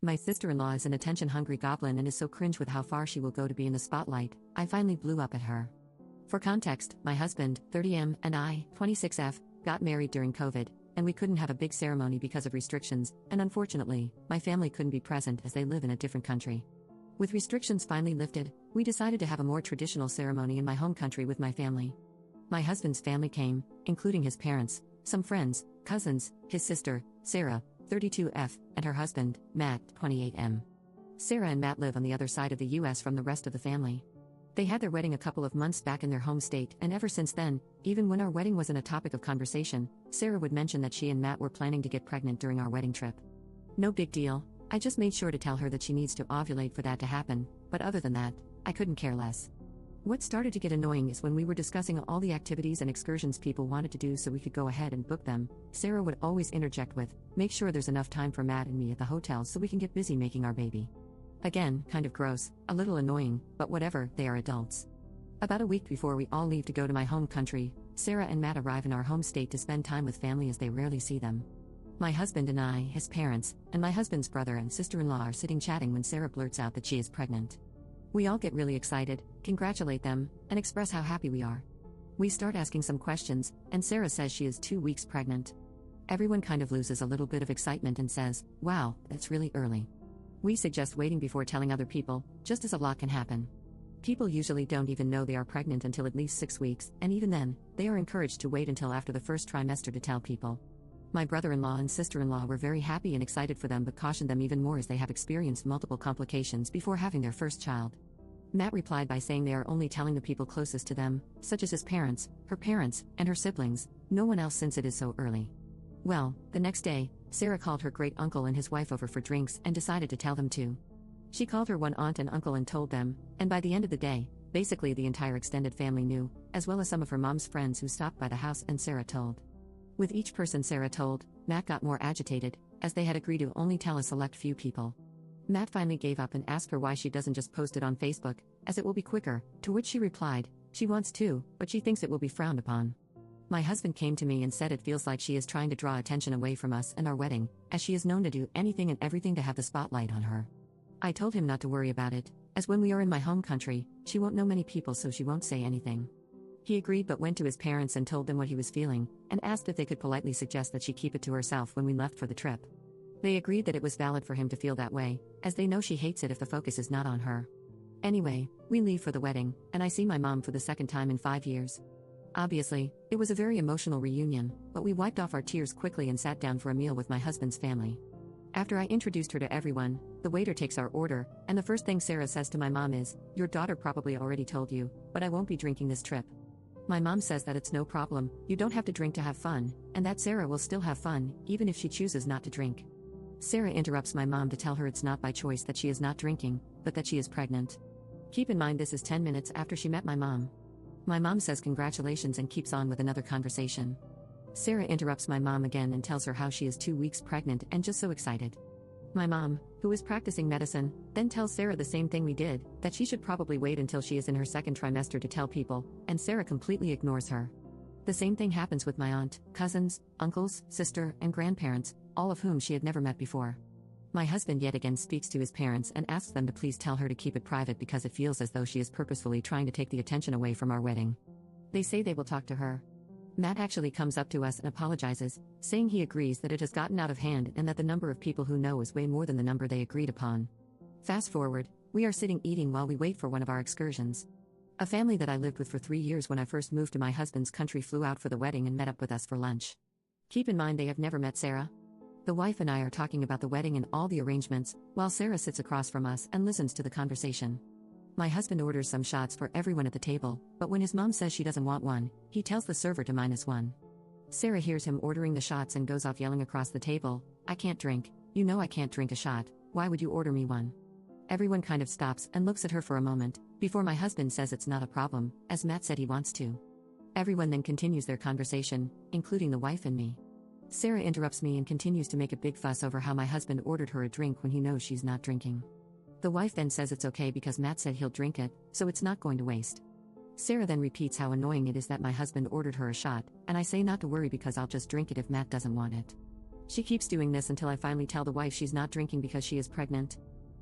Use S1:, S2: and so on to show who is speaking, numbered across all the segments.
S1: My sister-in-law is an attention-hungry goblin and is so cringe with how far she will go to be in the spotlight. I finally blew up at her. For context, my husband, 30M, and I, 26F, got married during COVID, and we couldn't have a big ceremony because of restrictions, and unfortunately, my family couldn't be present as they live in a different country. With restrictions finally lifted, we decided to have a more traditional ceremony in my home country with my family. My husband's family came, including his parents, some friends, cousins, his sister, Sarah, 32F, and her husband, Matt, 28M. Sarah and Matt live on the other side of the US from the rest of the family. They had their wedding a couple of months back in their home state, and ever since then, even when our wedding wasn't a topic of conversation, Sarah would mention that she and Matt were planning to get pregnant during our wedding trip. No big deal, I just made sure to tell her that she needs to ovulate for that to happen, but other than that, I couldn't care less. What started to get annoying is when we were discussing all the activities and excursions people wanted to do so we could go ahead and book them, Sarah would always interject with, "Make sure there's enough time for Matt and me at the hotel so we can get busy making our baby." Again, kind of gross, a little annoying, but whatever, they are adults. About a week before we all leave to go to my home country, Sarah and Matt arrive in our home state to spend time with family as they rarely see them. My husband and I, his parents, and my husband's brother and sister-in-law are sitting chatting when Sarah blurts out that she is pregnant. We all get really excited, congratulate them, and express how happy we are. We start asking some questions, and Sarah says she is 2 weeks pregnant. Everyone kind of loses a little bit of excitement and says, "Wow, that's really early." We suggest waiting before telling other people, just as a lot can happen. People usually don't even know they are pregnant until at least 6 weeks, and even then, they are encouraged to wait until after the first trimester to tell people. My brother-in-law and sister-in-law were very happy and excited for them but cautioned them even more as they have experienced multiple complications before having their first child. Matt replied by saying they are only telling the people closest to them, such as his parents, her parents, and her siblings, no one else since it is so early. Well, the next day, Sarah called her great-uncle and his wife over for drinks and decided to tell them too. She called her one aunt and uncle and told them, and by the end of the day, basically the entire extended family knew, as well as some of her mom's friends who stopped by the house and Sarah told. With each person Sarah told, Matt got more agitated, as they had agreed to only tell a select few people. Matt finally gave up and asked her why she doesn't just post it on Facebook, as it will be quicker, to which she replied, she wants to, but she thinks it will be frowned upon. My husband came to me and said it feels like she is trying to draw attention away from us and our wedding, as she is known to do anything and everything to have the spotlight on her. I told him not to worry about it, as when we are in my home country, she won't know many people so she won't say anything. He agreed but went to his parents and told them what he was feeling, and asked if they could politely suggest that she keep it to herself when we left for the trip. They agreed that it was valid for him to feel that way, as they know she hates it if the focus is not on her. Anyway, we leave for the wedding, and I see my mom for the second time in 5 years. Obviously, it was a very emotional reunion, but we wiped off our tears quickly and sat down for a meal with my husband's family. After I introduced her to everyone, the waiter takes our order, and the first thing Sarah says to my mom is, "Your daughter probably already told you, but I won't be drinking this trip." My mom says that it's no problem, you don't have to drink to have fun, and that Sarah will still have fun, even if she chooses not to drink. Sarah interrupts my mom to tell her it's not by choice that she is not drinking, but that she is pregnant. Keep in mind this is 10 minutes after she met my mom. My mom says congratulations and keeps on with another conversation. Sarah interrupts my mom again and tells her how she is 2 weeks pregnant and just so excited. My mom, who is practicing medicine, then tells Sarah the same thing we did, that she should probably wait until she is in her second trimester to tell people, and Sarah completely ignores her. The same thing happens with my aunt, cousins, uncles, sister, and grandparents, all of whom she had never met before. My husband yet again speaks to his parents and asks them to please tell her to keep it private because it feels as though she is purposefully trying to take the attention away from our wedding. They say they will talk to her. Matt actually comes up to us and apologizes, saying he agrees that it has gotten out of hand and that the number of people who know is way more than the number they agreed upon. Fast forward, we are sitting eating while we wait for one of our excursions. A family that I lived with for 3 years when I first moved to my husband's country flew out for the wedding and met up with us for lunch. Keep in mind they have never met Sarah. The wife and I are talking about the wedding and all the arrangements, while Sarah sits across from us and listens to the conversation. My husband orders some shots for everyone at the table, but when his mom says she doesn't want one, he tells the server to -1. Sarah hears him ordering the shots and goes off yelling across the table, "I can't drink, you know I can't drink a shot, why would you order me one?" Everyone kind of stops and looks at her for a moment, before my husband says it's not a problem, as Matt said he wants to. Everyone then continues their conversation, including the wife and me. Sarah interrupts me and continues to make a big fuss over how my husband ordered her a drink when he knows she's not drinking. The wife then says it's okay because Matt said he'll drink it, so it's not going to waste. Sarah then repeats how annoying it is that my husband ordered her a shot, and I say not to worry because I'll just drink it if Matt doesn't want it. She keeps doing this until I finally tell the wife she's not drinking because she is pregnant.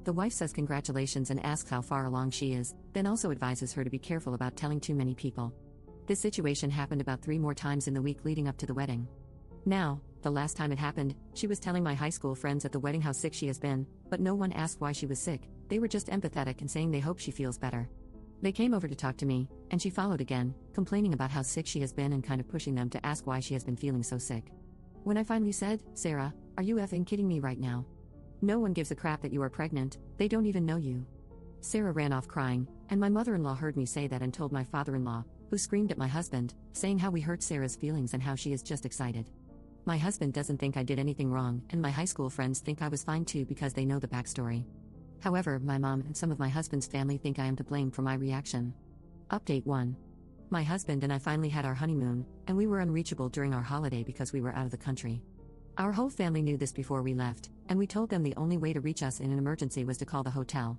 S1: The wife says congratulations and asks how far along she is, then also advises her to be careful about telling too many people. This situation happened about 3 more times in the week leading up to the wedding. Now, the last time it happened, she was telling my high school friends at the wedding how sick she has been, but no one asked why she was sick. They were just empathetic and saying they hope she feels better. They came over to talk to me, and she followed again, complaining about how sick she has been and kind of pushing them to ask why she has been feeling so sick. When I finally said, "Sarah, are you effing kidding me right now? No one gives a crap that you are pregnant, they don't even know you." Sarah ran off crying, and my mother-in-law heard me say that and told my father-in-law, who screamed at my husband, saying how we hurt Sarah's feelings and how she is just excited. My husband doesn't think I did anything wrong, and my high school friends think I was fine too because they know the backstory. However, my mom and some of my husband's family think I am to blame for my reaction. Update 1. My husband and I finally had our honeymoon, and we were unreachable during our holiday because we were out of the country. Our whole family knew this before we left, and we told them the only way to reach us in an emergency was to call the hotel.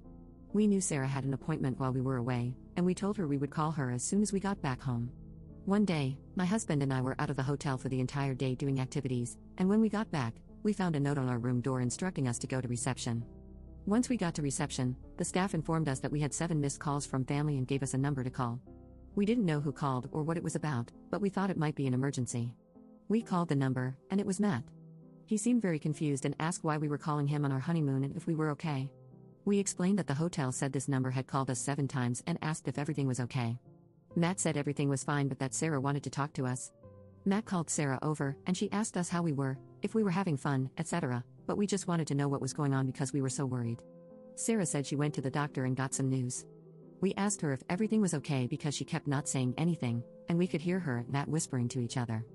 S1: We knew Sarah had an appointment while we were away, and we told her we would call her as soon as we got back home. One day, my husband and I were out of the hotel for the entire day doing activities, and when we got back, we found a note on our room door instructing us to go to reception. Once we got to reception, the staff informed us that we had 7 missed calls from family and gave us a number to call. We didn't know who called or what it was about, but we thought it might be an emergency. We called the number, and it was Matt. He seemed very confused and asked why we were calling him on our honeymoon and if we were okay. We explained that the hotel said this number had called us 7 times and asked if everything was okay. Matt said everything was fine but that Sarah wanted to talk to us. Matt called Sarah over, and she asked us how we were, if we were having fun, etc., but we just wanted to know what was going on because we were so worried. Sarah said she went to the doctor and got some news. We asked her if everything was okay because she kept not saying anything, and we could hear her and Matt whispering to each other.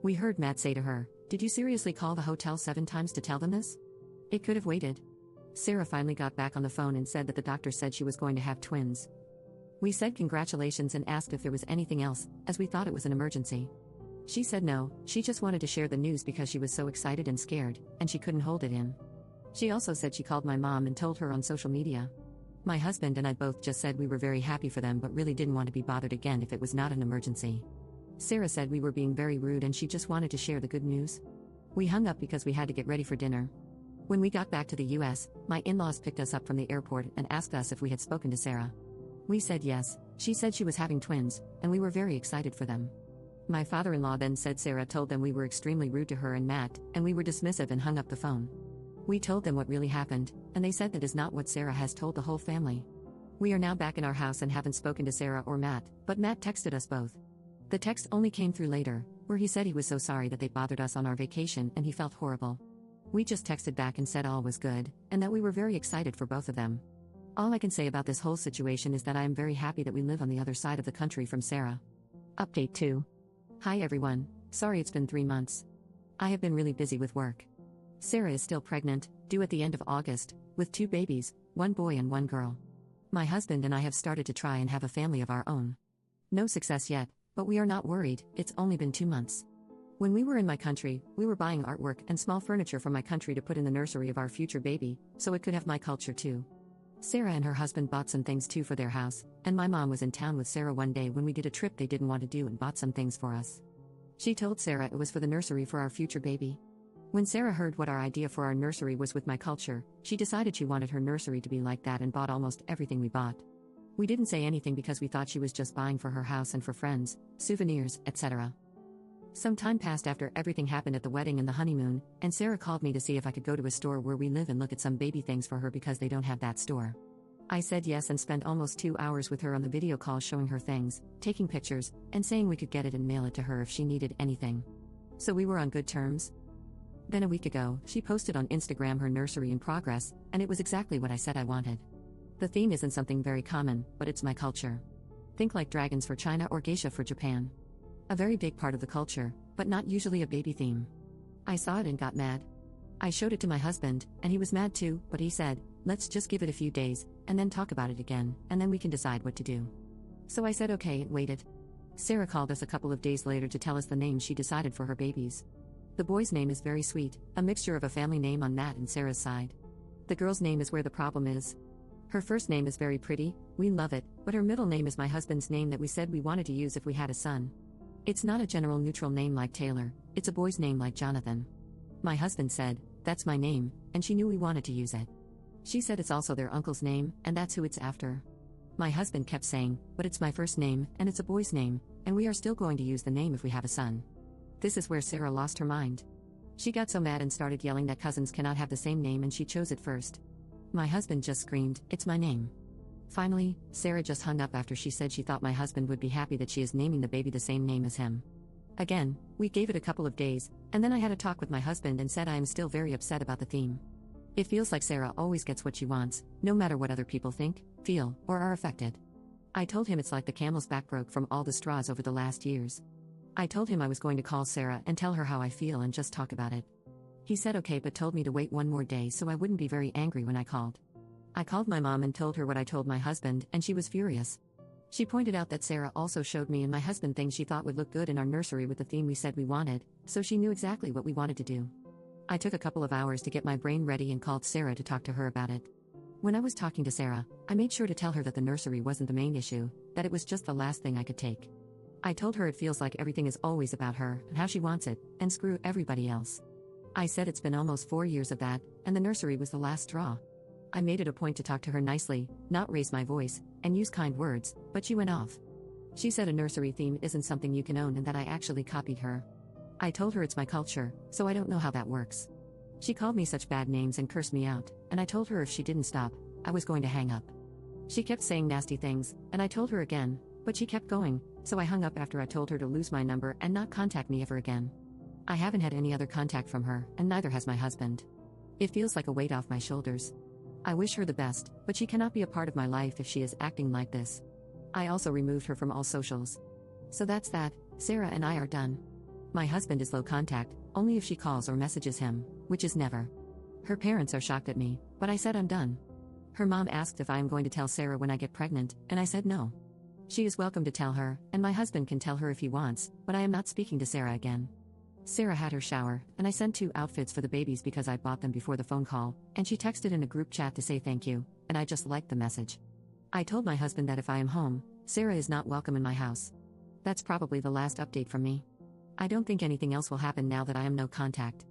S1: We heard Matt say to her, "Did you seriously call the hotel 7 times to tell them this? It could have waited." Sarah finally got back on the phone and said that the doctor said she was going to have twins. We said congratulations and asked if there was anything else, as we thought it was an emergency. She said no, she just wanted to share the news because she was so excited and scared, and she couldn't hold it in. She also said she called my mom and told her on social media. My husband and I both just said we were very happy for them but really didn't want to be bothered again if it was not an emergency. Sarah said we were being very rude and she just wanted to share the good news. We hung up because we had to get ready for dinner. When we got back to the US, my in-laws picked us up from the airport and asked us if we had spoken to Sarah. We said yes. She said she was having twins, and we were very excited for them. My father-in-law then said Sarah told them we were extremely rude to her and Matt, and we were dismissive and hung up the phone. We told them what really happened, and they said that is not what Sarah has told the whole family. We are now back in our house and haven't spoken to Sarah or Matt, but Matt texted us both. The text only came through later, where he said he was so sorry that they bothered us on our vacation and he felt horrible. We just texted back and said all was good, and that we were very excited for both of them. All I can say about this whole situation is that I am very happy that we live on the other side of the country from Sarah. Update 2. Hi everyone, sorry it's been 3 months. I have been really busy with work. Sarah is still pregnant, due at the end of August, with 2 babies, 1 boy and 1 girl. My husband and I have started to try and have a family of our own. No success yet, but we are not worried, it's only been 2 months. When we were in my country, we were buying artwork and small furniture from my country to put in the nursery of our future baby, so it could have my culture too. Sarah and her husband bought some things too for their house, and my mom was in town with Sarah one day when we did a trip they didn't want to do and bought some things for us. She told Sarah it was for the nursery for our future baby. When Sarah heard what our idea for our nursery was with my culture, she decided she wanted her nursery to be like that and bought almost everything we bought. We didn't say anything because we thought she was just buying for her house and for friends, souvenirs, etc. Some time passed after everything happened at the wedding and the honeymoon, and Sarah called me to see if I could go to a store where we live and look at some baby things for her because they don't have that store. I said yes and spent almost 2 hours with her on the video call showing her things, taking pictures, and saying we could get it and mail it to her if she needed anything. So we were on good terms. Then a week ago, she posted on Instagram her nursery in progress, and it was exactly what I said I wanted. The theme isn't something very common, but it's my culture. Think like dragons for China or geisha for Japan. A very big part of the culture, but not usually a baby theme. I saw it and got mad. I showed it to my husband, and he was mad too, but he said, let's just give it a few days, and then talk about it again, and then we can decide what to do. So I said okay and waited. Sarah called us a couple of days later to tell us the name she decided for her babies. The boy's name is very sweet, a mixture of a family name on Matt and Sarah's side. The girl's name is where the problem is. Her first name is very pretty, we love it, but her middle name is my husband's name that we said we wanted to use if we had a son. It's not a general neutral name like Taylor, it's a boy's name like Jonathan. My husband said, "That's my name," and she knew we wanted to use it. She said it's also their uncle's name, and that's who it's after. My husband kept saying, "But it's my first name, and it's a boy's name, and we are still going to use the name if we have a son." This is where Sarah lost her mind. She got so mad and started yelling that cousins cannot have the same name and she chose it first. My husband just screamed, "It's my name." Finally, Sarah just hung up after she said she thought my husband would be happy that she is naming the baby the same name as him. Again, we gave it a couple of days, and then I had a talk with my husband and said I am still very upset about the theme. It feels like Sarah always gets what she wants, no matter what other people think, feel, or are affected. I told him it's like the camel's back broke from all the straws over the last years. I told him I was going to call Sarah and tell her how I feel and just talk about it. He said okay but told me to wait one more day so I wouldn't be very angry when I called. I called my mom and told her what I told my husband, and she was furious. She pointed out that Sarah also showed me and my husband things she thought would look good in our nursery with the theme we said we wanted, so she knew exactly what we wanted to do. I took a couple of hours to get my brain ready and called Sarah to talk to her about it. When I was talking to Sarah, I made sure to tell her that the nursery wasn't the main issue, that it was just the last thing I could take. I told her it feels like everything is always about her and how she wants it, and screw everybody else. I said it's been almost 4 years of that, and the nursery was the last straw. I made it a point to talk to her nicely, not raise my voice, and use kind words, but she went off. She said a nursery theme isn't something you can own and that I actually copied her. I told her it's my culture, so I don't know how that works. She called me such bad names and cursed me out, and I told her if she didn't stop, I was going to hang up. She kept saying nasty things, and I told her again, but she kept going, so I hung up after I told her to lose my number and not contact me ever again. I haven't had any other contact from her, and neither has my husband. It feels like a weight off my shoulders. I wish her the best, but she cannot be a part of my life if she is acting like this. I also removed her from all socials. So that's that, Sarah and I are done. My husband is low contact, only if she calls or messages him, which is never. Her parents are shocked at me, but I said I'm done. Her mom asked if I am going to tell Sarah when I get pregnant, and I said no. She is welcome to tell her, and my husband can tell her if he wants, but I am not speaking to Sarah again. Sarah had her shower, and I sent 2 outfits for the babies because I bought them before the phone call, and she texted in a group chat to say thank you, and I just liked the message. I told my husband that if I am home, Sarah is not welcome in my house. That's probably the last update from me. I don't think anything else will happen now that I am no contact.